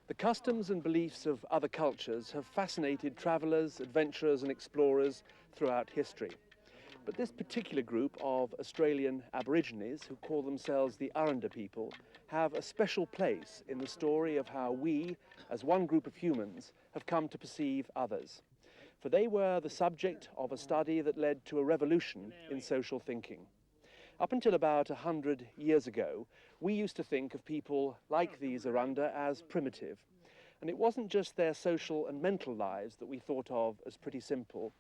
The customs and beliefs of other cultures have fascinated travellers, adventurers and explorers throughout history. But this particular group of Australian Aborigines, who call themselves the Aranda people, have a special place in the story of how we, as one group of humans, have come to perceive others. For they were the subject of a study that led to a revolution in social thinking. Up until about 100 years ago, we used to think of people like these Aranda as primitive. And it wasn't just their social and mental lives that we thought of as pretty simple.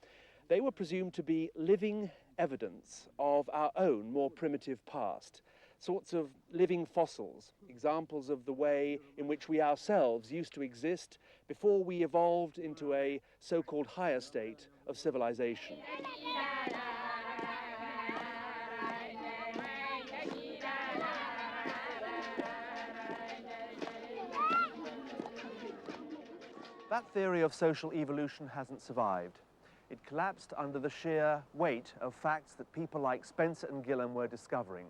They were presumed to be living evidence of our own more primitive past, sorts of living fossils, examples of the way in which we ourselves used to exist before we evolved into a so-called higher state of civilization. That theory of social evolution hasn't survived. It collapsed under the sheer weight of facts that people like Spencer and Gillen were discovering.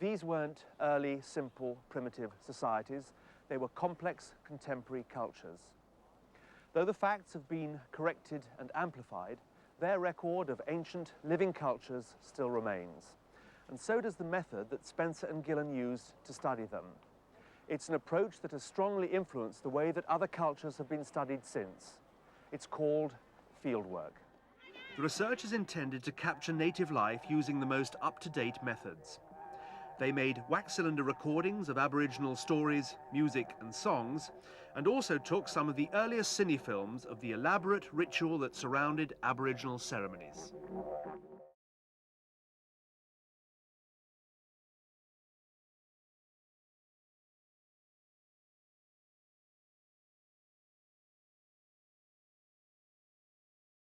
These weren't early, simple, primitive societies. They were complex, contemporary cultures. Though the facts have been corrected and amplified, their record of ancient living cultures still remains. And so does the method that Spencer and Gillen used to study them. It's an approach that has strongly influenced the way that other cultures have been studied since. It's called fieldwork. The research is intended to capture native life using the most up-to-date methods. They made wax cylinder recordings of Aboriginal stories, music and songs, and also took some of the earliest cine films of the elaborate ritual that surrounded Aboriginal ceremonies.